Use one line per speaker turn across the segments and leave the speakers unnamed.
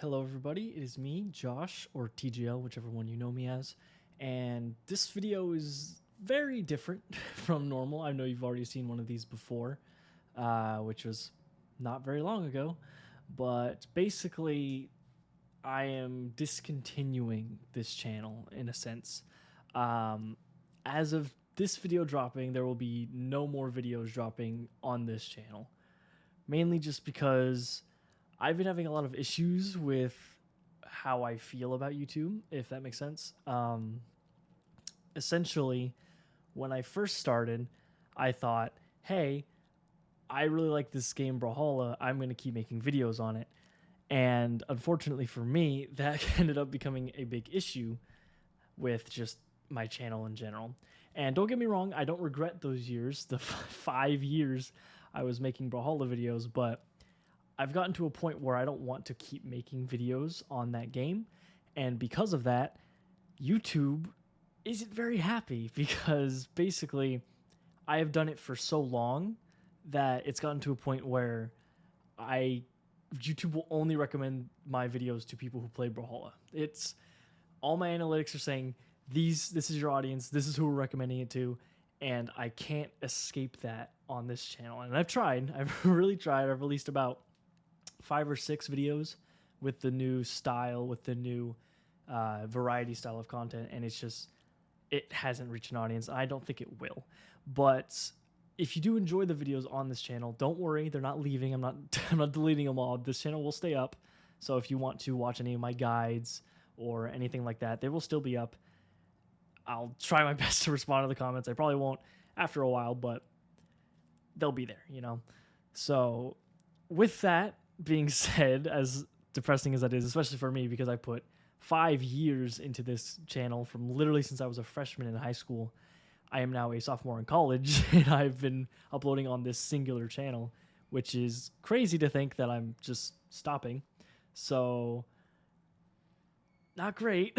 Hello, everybody. It is me, Josh, or TGL, whichever one you know me as. And this video is very different from normal. I know you've already seen one of these before, which was not very long ago. But basically, I am discontinuing this channel in a sense. Um, as of this video dropping, there will be no more videos dropping on this channel. Mainly just because I've been having a lot of issues with how I feel about YouTube, if that makes sense. Essentially, when I first started, I thought, hey, I really like this game Brawlhalla. I'm going to keep making videos on it. And unfortunately for me, that ended up becoming a big issue with just my channel in general. And don't get me wrong, I don't regret those years, the 5 years I was making Brawlhalla videos, but I've gotten to a point where I don't want to keep making videos on that game. And because of that, YouTube isn't very happy because basically I have done it for so long that it's gotten to a point where I YouTube will only recommend my videos to people who play Brawlhalla. It's all my analytics are saying this is your audience, this is who we're recommending it to, and I can't escape that on this channel. And I've really tried. I've released about 5 or 6 videos with the new style, with the new variety style of content, and it hasn't reached an audience. I don't think it will. But if you do enjoy the videos on this channel, don't worry, they're not leaving. I'm not I'm not deleting them all. This channel will stay up. So if you want to watch any of my guides or anything like that, they will still be up. I'll try my best to respond to the comments. I probably won't after a while, but they'll be there. So with that being said, as depressing as that is, especially for me, because I put 5 years into this channel from literally since I was a freshman in high school. I am now a sophomore in college, and I've been uploading on this singular channel, which is crazy to think that I'm just stopping. So, not great.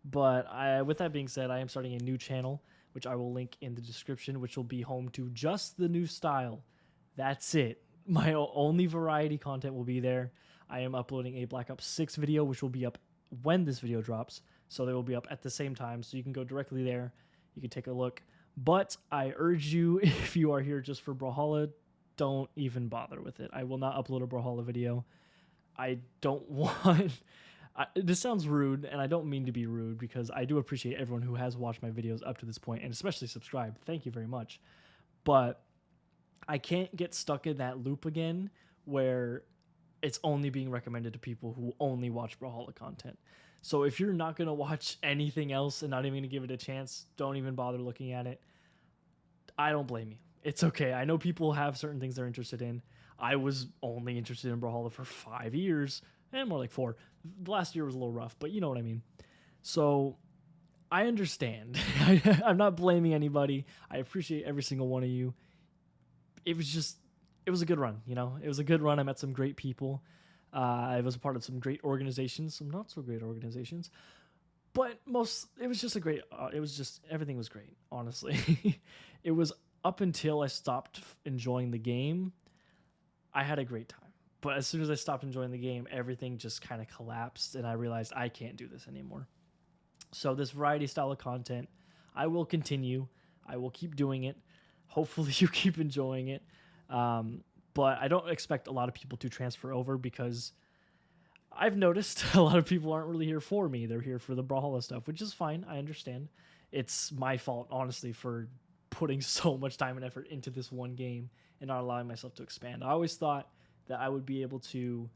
But with that being said, I am starting a new channel, which I will link in the description, which will be home to just the new style. That's it. My only variety content will be there. I am uploading a Black Ops 6 video, which will be up when this video drops. So they will be up at the same time. So you can go directly there. You can take a look. But I urge you, if you are here just for Brawlhalla, don't even bother with it. I will not upload a Brawlhalla video. I don't want... this sounds rude, and I don't mean to be rude, because I do appreciate everyone who has watched my videos up to this point, and especially subscribed. Thank you very much. But I can't get stuck in that loop again where it's only being recommended to people who only watch Brawlhalla content. So if you're not going to watch anything else and not even going to give it a chance, don't even bother looking at it. I don't blame you. It's okay. I know people have certain things they're interested in. I was only interested in Brawlhalla for 5 years, and more like 4. The last year was a little rough, but you know what I mean. So I understand. I'm not blaming anybody. I appreciate every single one of you. It was a good run. It was a good run. I met some great people. I was a part of some great organizations, some not so great organizations, but it was just everything was great, honestly. It was up until I stopped enjoying the game. I had a great time, but as soon as I stopped enjoying the game, everything just kind of collapsed, and I realized I can't do this anymore. So this variety style of content, I will continue. I will keep doing it. Hopefully you keep enjoying it. But I don't expect a lot of people to transfer over, because I've noticed a lot of people aren't really here for me. They're here for the Brawlhalla stuff, which is fine. I understand. It's my fault, honestly, for putting so much time and effort into this one game and not allowing myself to expand. I always thought that I would be able to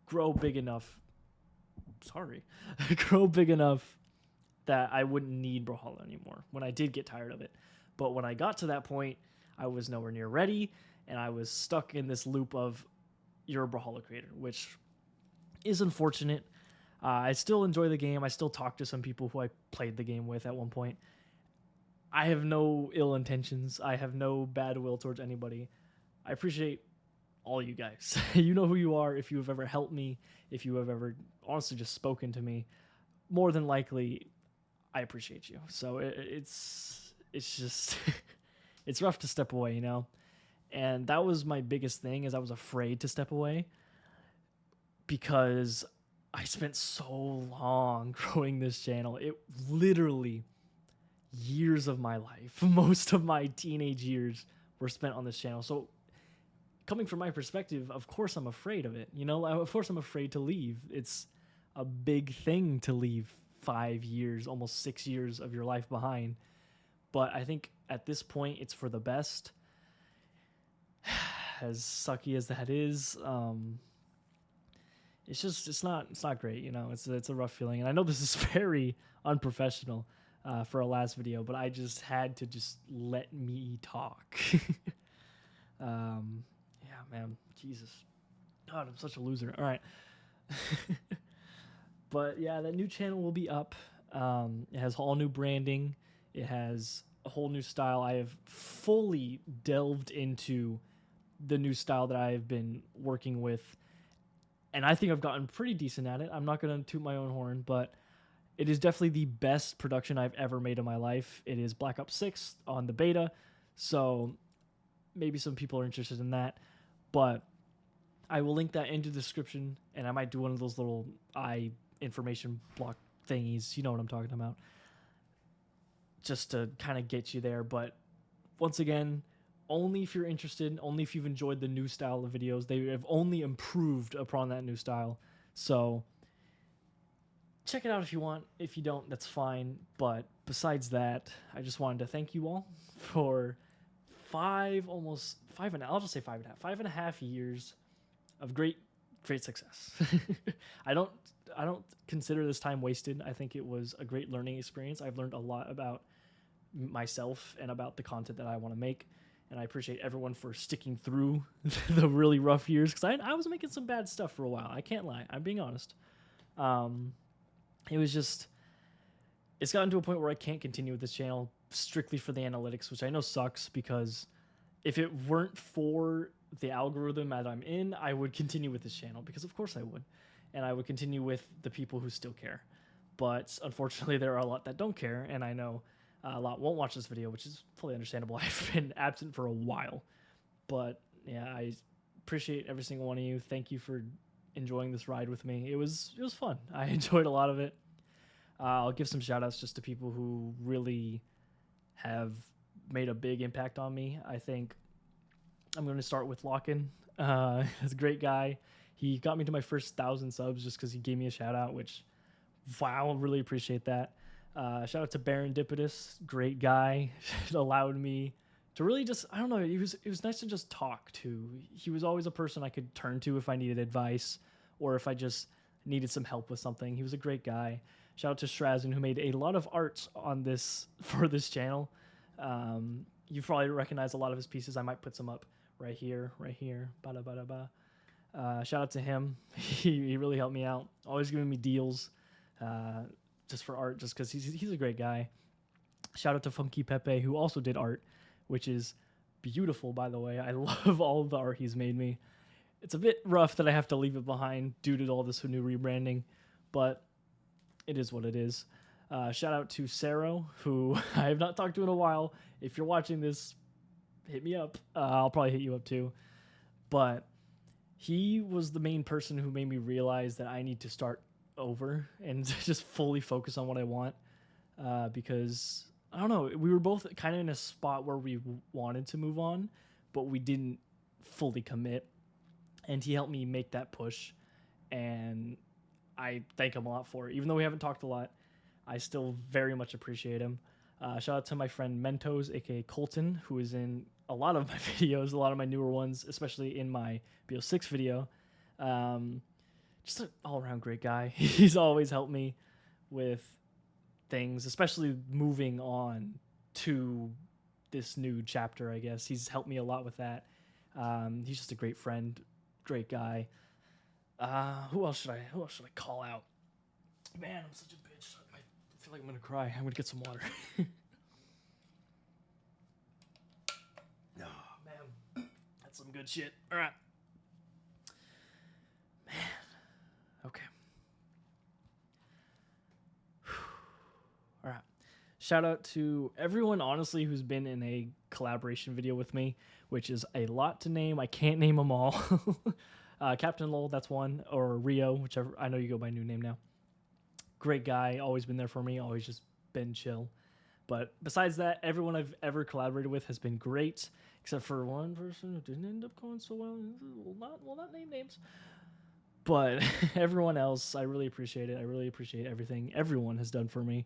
grow big enough. Grow big enough that I wouldn't need Brawlhalla anymore when I did get tired of it. But when I got to that point, I was nowhere near ready, and I was stuck in this loop of you're a Brawlhalla creator, which is unfortunate. I still enjoy the game. I still talk to some people who I played the game with at one point. I have no ill intentions. I have no bad will towards anybody. I appreciate all you guys. You know who you are. If you have ever helped me, if you have ever honestly just spoken to me, more than likely, I appreciate you. So it's just it's rough to step away. And that was my biggest thing, is I was afraid to step away. because I spent so long growing this channel. It literally years of my life, most of my teenage years were spent on this channel. So coming from my perspective, of course I'm afraid of it. You know, of course I'm afraid to leave. It's a big thing to leave 5 years, almost 6 years of your life behind. But I think at this point it's for the best. As sucky as that is, it's not great, you know. It's a rough feeling, and I know this is very unprofessional for a last video, but I just had to just let me talk. Yeah, man, Jesus, God, I'm such a loser. All right, but yeah, that new channel will be up. It has all new branding. It has a whole new style. I have fully delved into the new style that I've been working with, and I think I've gotten pretty decent at it. I'm not going to toot my own horn, but it is definitely the best production I've ever made in my life. It is Black Ops 6 on the beta, so maybe some people are interested in that, but I will link that into the description, and I might do one of those little information block thingies. You know what I'm talking about, just to kind of get you there. But once again, only if you're interested, only if you've enjoyed the new style of videos. They have only improved upon that new style. So check it out if you want. If you don't, that's fine. But besides that, I just wanted to thank you all for almost 5.5, I'll just say 5.5 years of great success. I don't consider this time wasted. I think it was a great learning experience. I've learned a lot about myself and about the content that I want to make. And I appreciate everyone for sticking through the really rough years, because I was making some bad stuff for a while. I can't lie. I'm being honest. It was just, it's gotten to a point where I can't continue with this channel strictly for the analytics, which I know sucks, because if it weren't for the algorithm that I'm in, I would continue with this channel, because of course I would. And I would continue with the people who still care. But unfortunately, there are a lot that don't care, and I know a lot won't watch this video, which is fully understandable. I've been absent for a while. But yeah, I appreciate every single one of you. Thank you for enjoying this ride with me. It was fun. I enjoyed a lot of it. I'll give some shout outs just to people who really have made a big impact on me. I think I'm going to start with Lockin. He's a great guy. He got me to my first 1,000 subs just because he gave me a shout out, which, wow, really appreciate that. Shout out to Barendipitous, great guy. It allowed me to really just, I don't know, it was nice to just talk to. He was always a person I could turn to if I needed advice or if I just needed some help with something. He was a great guy. Shout out to Shrazin, who made a lot of art on this for this channel. You've probably recognized a lot of his pieces. I might put some up right here, bada bada ba. Shout out to him. He really helped me out. Always giving me deals. Just for art, just because he's a great guy. Shout out to Funky Pepe, who also did art, which is beautiful, by the way. I love all of the art he's made me. It's a bit rough that I have to leave it behind due to all this new rebranding, but it is what it is. Shout out to Saro, who I have not talked to in a while. If you're watching this, hit me up. I'll probably hit you up too. But he was the main person who made me realize that I need to start over and just fully focus on what I want, because I don't know, we were both kind of in a spot where we wanted to move on, but we didn't fully commit, and he helped me make that push, and I thank him a lot for it. Even though we haven't talked a lot, I still very much appreciate him. Shout out to my friend Mentos, aka Colton, who is in a lot of my videos, a lot of my newer ones, especially in my BO6 video. Just an all-around great guy. He's always helped me with things, especially moving on to this new chapter, I guess. He's helped me a lot with that. He's just a great friend, great guy. Who else should I call out? Man, I'm such a bitch. I feel like I'm gonna cry. I'm gonna get some water. Oh, man. That's some good shit. All right. Man. Okay. All right. Shout out to everyone, honestly, who's been in a collaboration video with me, which is a lot to name. I can't name them all. Captain Lowell, that's one, or Rio, whichever. I know you go by new name now. Great guy, always been there for me, always just been chill. But besides that, everyone I've ever collaborated with has been great, except for one person who didn't end up going so well. We'll not name names. But everyone else, I really appreciate it. I really appreciate everything everyone has done for me.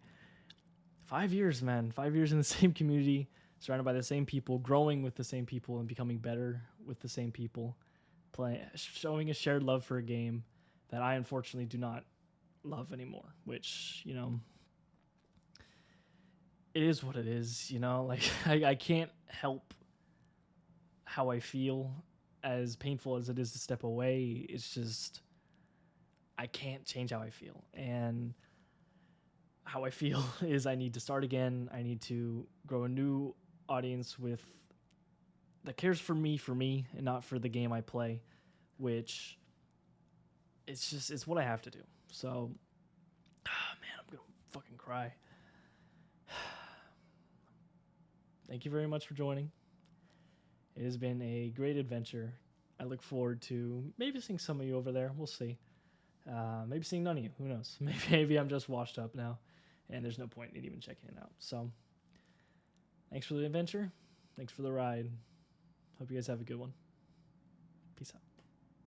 5 years, man. 5 years in the same community, surrounded by the same people, growing with the same people, and becoming better with the same people. Showing a shared love for a game that I unfortunately do not love anymore, which, you know, it is what it is, you know? Like, I can't help how I feel, as painful as it is to step away. It's just, I can't change how I feel. And how I feel is I need to start again. I need to grow a new audience with that cares for me, and not for the game I play, which it's what I have to do. So, man, I'm gonna fucking cry. Thank you very much for joining. It has been a great adventure. I look forward to maybe seeing some of you over there. We'll see. Maybe seeing none of you. Who knows? Maybe I'm just washed up now, and there's no point in even checking it out. So, thanks for the adventure. Thanks for the ride. Hope you guys have a good one. Peace out.